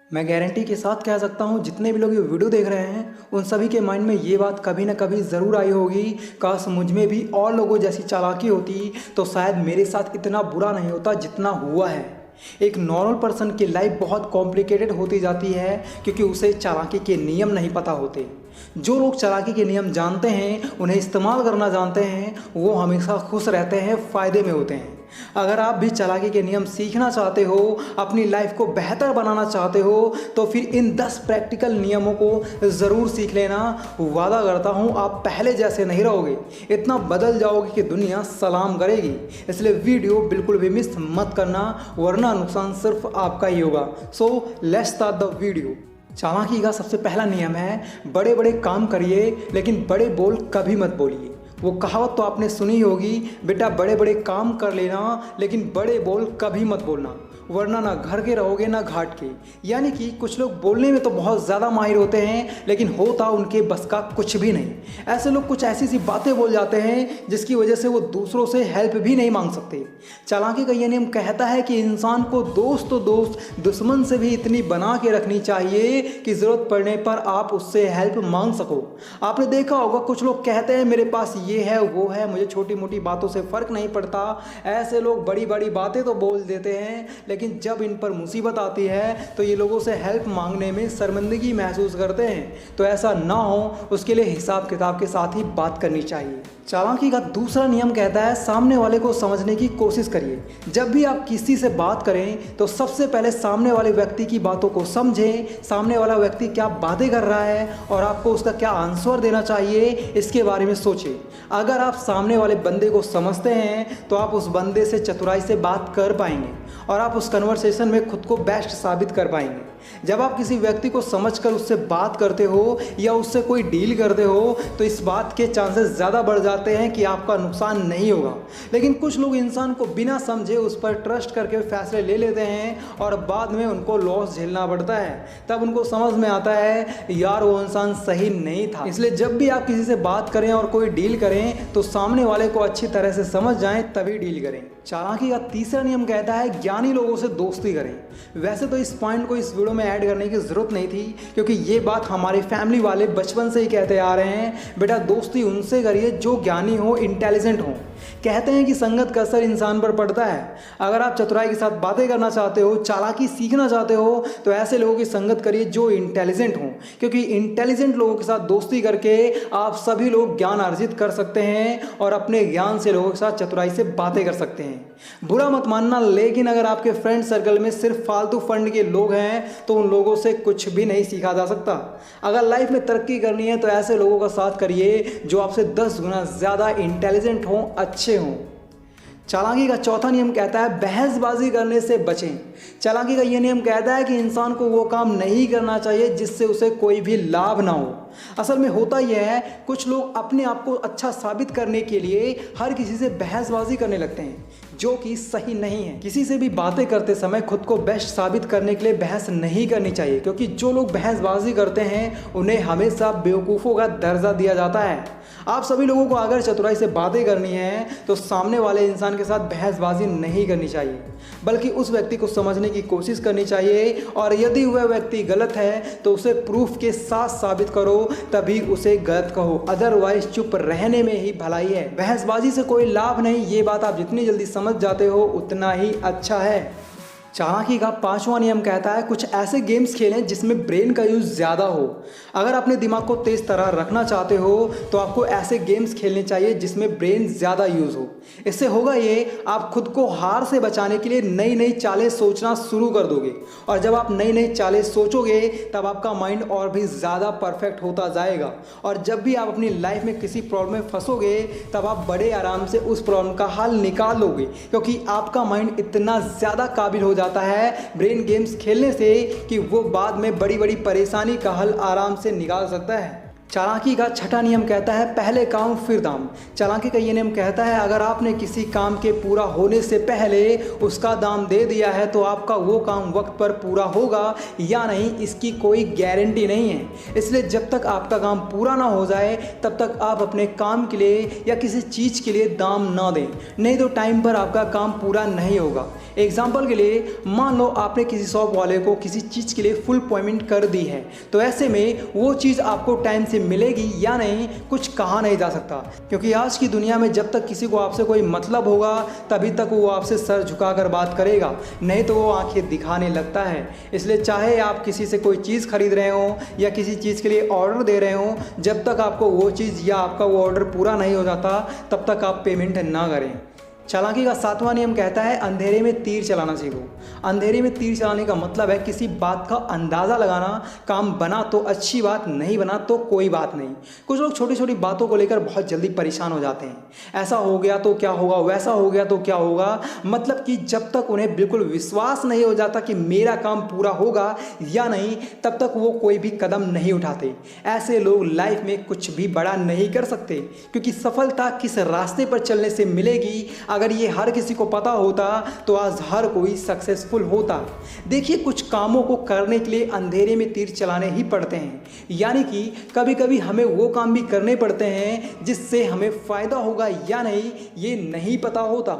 मैं गारंटी के साथ कह सकता हूँ जितने भी लोग ये वीडियो देख रहे हैं उन सभी के माइंड में ये बात कभी ना कभी ज़रूर आई होगी, काश मुझ में भी और लोगों जैसी चालाकी होती तो शायद मेरे साथ इतना बुरा नहीं होता जितना हुआ है। एक नॉर्मल पर्सन की लाइफ बहुत कॉम्प्लिकेटेड होती जाती है क्योंकि उसे चालाकी के नियम नहीं पता होते। जो लोग चालाकी के नियम जानते हैं, उन्हें इस्तेमाल करना जानते हैं, वो हमेशा खुश रहते हैं, फ़ायदे में होते हैं। अगर आप भी चालाकी के नियम सीखना चाहते हो, अपनी लाइफ को बेहतर बनाना चाहते हो, तो फिर इन 10 प्रैक्टिकल नियमों को ज़रूर सीख लेना। वादा करता हूँ आप पहले जैसे नहीं रहोगे, इतना बदल जाओगे कि दुनिया सलाम करेगी। इसलिए वीडियो बिल्कुल भी मिस मत करना, वरना नुकसान सिर्फ आपका ही होगा। So let's start the video. चालाकी का सबसे पहला नियम है, बड़े बड़े काम करिए लेकिन बड़े बोल कभी मत बोलिए। वो कहावत तो आपने सुनी होगी, बेटा बड़े बड़े काम कर लेना लेकिन बड़े बोल कभी मत बोलना, वरना ना घर के रहोगे ना घाट के। यानी कि कुछ लोग बोलने में तो बहुत ज़्यादा माहिर होते हैं लेकिन होता उनके बस का कुछ भी नहीं। ऐसे लोग कुछ ऐसी सी बातें बोल जाते हैं जिसकी वजह से वो दूसरों से हेल्प भी नहीं मांग सकते। चालाकी का ये नियम कहता है कि इंसान को दोस्त तो दोस्त, दुश्मन से भी इतनी बना के रखनी चाहिए कि ज़रूरत पड़ने पर आप उससे हेल्प मांग सको। आपने देखा होगा कुछ लोग कहते हैं मेरे पास ये है वो है, मुझे छोटी मोटी बातों से फ़र्क नहीं पड़ता। ऐसे लोग बड़ी बड़ी बातें तो बोल देते हैं लेकिन जब इन पर मुसीबत आती है तो ये लोगों से हेल्प मांगने में शर्मिंदगी महसूस करते हैं। तो ऐसा ना हो, उसके लिए हिसाब किताब के साथ ही बात करनी चाहिए। चालाकी का दूसरा नियम कहता है, सामने वाले को समझने की कोशिश करिए। जब भी आप किसी से बात करें तो सबसे पहले सामने वाले व्यक्ति की बातों को समझें, सामने वाला व्यक्ति क्या बातें कर रहा है और आपको उसका क्या आंसर देना चाहिए, इसके बारे में सोचें। अगर आप सामने वाले बंदे को समझते हैं तो आप उस बंदे से चतुराई से बात कर पाएंगे और आप उस कन्वर्सेशन में खुद को बेस्ट साबित कर पाएंगे। जब आप किसी व्यक्ति को समझकर उससे बात करते हो या उससे कोई डील करते हो तो इस बात के चांसेस ज़्यादा बढ़ जाते हैं कि आपका नुकसान नहीं होगा। लेकिन कुछ लोग इंसान को बिना समझे उस पर ट्रस्ट करके फैसले ले लेते हैं और बाद में उनको लॉस झेलना पड़ता है। तब उनको समझ में आता है यार वो इंसान सही नहीं था। इसलिए जब भी आप किसी से बात करें और कोई डील करें तो सामने वाले को अच्छी तरह से समझ जाएं तभी डील करें। चालाकी का तीसरा नियम कहता है, ज्ञानी लोगों से दोस्ती करें। वैसे तो इस पॉइंट को इस वीडियो में ऐड करने की ज़रूरत नहीं थी क्योंकि ये बात हमारे फैमिली वाले बचपन से ही कहते आ रहे हैं, बेटा दोस्ती उनसे करिए जो ज्ञानी हो, इंटेलिजेंट हो। कहते हैं कि संगत का असर इंसान पर पड़ता है। अगर आप चतुराई के साथ बातें करना चाहते हो, चालाकी सीखना चाहते हो तो ऐसे लोगों की संगत करिए जो इंटेलिजेंट हों, क्योंकि इंटेलिजेंट लोगों के साथ दोस्ती करके आप सभी लोग ज्ञान अर्जित कर सकते हैं और अपने ज्ञान से लोगों के साथ चतुराई से बातें कर सकते हैं। बुरा मत मानना, लेकिन अगर आपके फ्रेंड सर्कल में सिर्फ फालतू फंड के लोग हैं तो उन लोगों से कुछ भी नहीं सीखा जा सकता। अगर लाइफ में तरक्की करनी है तो ऐसे लोगों का साथ करिए जो आपसे 10 गुना ज़्यादा इंटेलिजेंट हों, अच्छे हों। चालाकी का चौथा नियम कहता है, बहसबाजी करने से बचें। चालाकी का यह नियम कहता है कि इंसान को वो काम नहीं करना चाहिए जिससे उसे कोई भी लाभ ना हो। असल में होता यह है, कुछ लोग अपने आप को अच्छा साबित करने के लिए हर किसी से बहसबाजी करने लगते हैं, जो कि सही नहीं है। किसी से भी बातें करते समय खुद को बेस्ट साबित करने के लिए बहस नहीं करनी चाहिए, क्योंकि जो लोग बहसबाजी करते हैं उन्हें हमेशा बेवकूफ़ों का दर्जा दिया जाता है। आप सभी लोगों को अगर चतुराई से बातें करनी है तो सामने वाले इंसान के साथ बहसबाजी नहीं करनी चाहिए, बल्कि उस व्यक्ति को समझने की कोशिश करनी चाहिए और यदि वह व्यक्ति गलत है तो उसे प्रूफ के साथ साबित करो, तभी उसे गलत कहो। अदरवाइज चुप रहने में ही भलाई है। बहसबाजी से कोई लाभ नहीं, ये बात आप जितनी जल्दी समझ जाते हो उतना ही अच्छा है। चालाकी का पांचवा नियम कहता है, कुछ ऐसे गेम्स खेलें जिसमें ब्रेन का यूज़ ज़्यादा हो। अगर अपने दिमाग को तेज़ तरह रखना चाहते हो तो आपको ऐसे गेम्स खेलने चाहिए जिसमें ब्रेन ज़्यादा यूज़ हो। इससे होगा ये, आप खुद को हार से बचाने के लिए नई नई चालें सोचना शुरू कर दोगे और जब आप नई नई चालें सोचोगे तब आपका माइंड और भी ज़्यादा परफेक्ट होता जाएगा और जब भी आप अपनी लाइफ में किसी प्रॉब्लम में फंसोगे तब आप बड़े आराम से उस प्रॉब्लम का हल निकाल लोगे, क्योंकि आपका माइंड इतना ज़्यादा काबिल हो जाता है ब्रेन गेम्स खेलने से कि वो बाद में बड़ी बड़ी परेशानी का हल आराम से निकाल सकता है। चालाकी का छठा नियम कहता है पहले काम फिर दाम। चालाकी का ये नियम कहता है अगर आपने किसी काम के पूरा होने से पहले उसका दाम दे दिया है तो आपका वो काम वक्त पर पूरा होगा या नहीं इसकी कोई गारंटी नहीं है। इसलिए जब तक आपका काम पूरा ना हो जाए तब तक आप अपने काम के लिए या किसी चीज़ के लिए दाम ना दें, नहीं तो टाइम पर आपका काम पूरा नहीं होगा। एग्जाम्पल के लिए मान लो आपने किसी शॉप वाले को किसी चीज़ के लिए फुल पेमेंट कर दी है, तो ऐसे में वो चीज़ आपको टाइम से मिलेगी या नहीं कुछ कहा नहीं जा सकता, क्योंकि आज की दुनिया में जब तक किसी को आपसे कोई मतलब होगा तभी तक वो आपसे सर झुकाकर बात करेगा, नहीं तो वो आंखें दिखाने लगता है। इसलिए चाहे आप किसी से कोई चीज़ खरीद रहे हो या किसी चीज़ के लिए ऑर्डर दे रहे हो, जब तक आपको वो चीज़ या आपका वो ऑर्डर पूरा नहीं हो जाता तब तक आप पेमेंट ना करें। चालाकी का सातवां नियम कहता है अंधेरे में तीर चलाना सीखो। अंधेरे में तीर चलाने का मतलब है किसी बात का अंदाज़ा लगाना, काम बना तो अच्छी बात, नहीं बना तो कोई बात नहीं। कुछ लोग छोटी छोटी बातों को लेकर बहुत जल्दी परेशान हो जाते हैं, ऐसा हो गया तो क्या होगा, वैसा हो गया तो क्या होगा, मतलब कि जब तक उन्हें बिल्कुल विश्वास नहीं हो जाता कि मेरा काम पूरा होगा या नहीं तब तक वो कोई भी कदम नहीं उठाते। ऐसे लोग लाइफ में कुछ भी बड़ा नहीं कर सकते, क्योंकि सफलता किस रास्ते पर चलने से मिलेगी अगर ये हर किसी को पता होता तो आज हर कोई सक्सेसफुल होता। देखिए, कुछ कामों को करने के लिए अंधेरे में तीर चलाने ही पड़ते हैं, यानी कि कभी कभी हमें वो काम भी करने पड़ते हैं जिससे हमें फ़ायदा होगा या नहीं ये नहीं पता होता।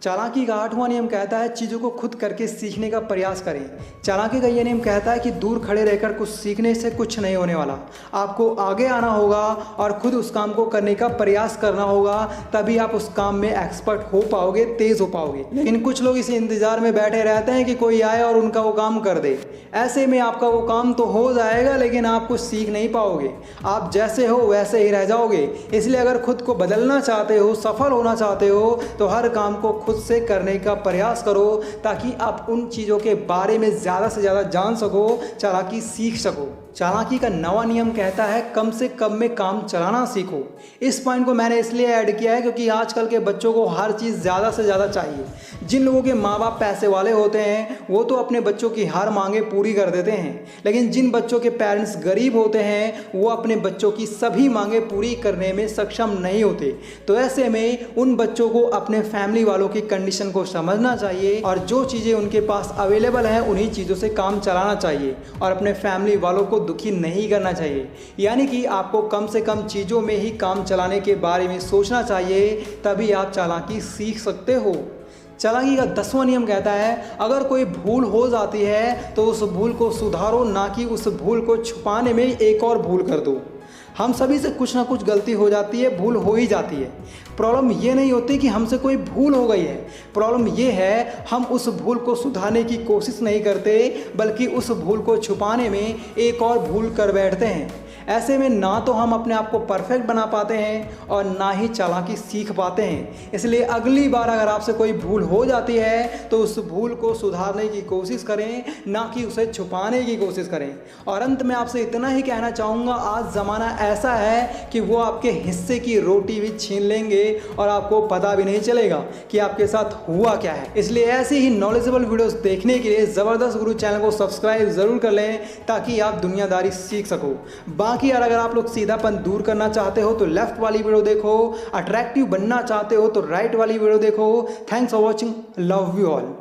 चालाकी का आठवां नियम कहता है चीज़ों को खुद करके सीखने का प्रयास करें। चालाकी का यह नियम कहता है कि दूर खड़े रहकर कुछ सीखने से कुछ नहीं होने वाला, आपको आगे आना होगा और खुद उस काम को करने का प्रयास करना होगा, तभी आप उस काम में एक्सपर्ट हो पाओगे, तेज़ हो पाओगे। लेकिन कुछ लोग इसी इंतज़ार में बैठे रहते हैं कि कोई आए और उनका वो काम कर दे। ऐसे में आपका वो काम तो हो जाएगा लेकिन आप कुछ सीख नहीं पाओगे, आप जैसे हो वैसे ही रह जाओगे। इसलिए अगर खुद को बदलना चाहते हो, सफल होना चाहते हो तो हर काम को खुद से करने का प्रयास करो ताकि आप उन चीज़ों के बारे में ज़्यादा से ज़्यादा जान सको, चालाकी सीख सको। चालाकी का नवा नियम कहता है कम से कम में काम चलाना सीखो। इस पॉइंट को मैंने इसलिए ऐड किया है क्योंकि आजकल के बच्चों को हर चीज़ ज़्यादा से ज़्यादा चाहिए। जिन लोगों के माँ बाप पैसे वाले होते हैं वो तो अपने बच्चों की हर मांगे पूरी कर देते हैं, लेकिन जिन बच्चों के पेरेंट्स गरीब होते हैं वो अपने बच्चों की सभी मांगे पूरी करने में सक्षम नहीं होते। तो ऐसे में उन बच्चों को अपने फैमिली वालों की कंडीशन को समझना चाहिए और जो चीज़ें उनके पास अवेलेबल हैं उन्हीं चीज़ों से काम चलाना चाहिए और अपने फैमिली वालों को दुखी नहीं करना चाहिए। यानी कि आपको कम से कम चीज़ों में ही काम चलाने के बारे में सोचना चाहिए, तभी आप चालाकी सीख सकते हो। चालाकी का 10वां नियम कहता है अगर कोई भूल हो जाती है तो उस भूल को सुधारो, ना कि उस भूल को छुपाने में एक और भूल कर दो। हम सभी से कुछ ना कुछ गलती हो जाती है, भूल हो ही जाती है। प्रॉब्लम ये नहीं होती कि हमसे कोई भूल हो गई है, प्रॉब्लम ये है हम उस भूल को सुधारने की कोशिश नहीं करते बल्कि उस भूल को छुपाने में एक और भूल कर बैठते हैं। ऐसे में ना तो हम अपने आप को परफेक्ट बना पाते हैं और ना ही चालाकी सीख पाते हैं। इसलिए अगली बार अगर आपसे कोई भूल हो जाती है तो उस भूल को सुधारने की कोशिश करें, ना कि उसे छुपाने की कोशिश करें। और अंत में आपसे इतना ही कहना चाहूँगा, आज ज़माना ऐसा है कि वो आपके हिस्से की रोटी भी छीन लेंगे और आपको पता भी नहीं चलेगा कि आपके साथ हुआ क्या है। इसलिए ऐसे ही नॉलेजेबल वीडियोस देखने के लिए ज़बरदस्त गुरु चैनल को सब्सक्राइब ज़रूर कर लें ताकि आप दुनियादारी सीख सको। बाकी यार अगर आप लोग सीधापन दूर करना चाहते हो तो लेफ्ट वाली वीडियो देखो, अट्रैक्टिव बनना चाहते हो तो राइट वाली वीडियो देखो। Thanks for watching, love you all.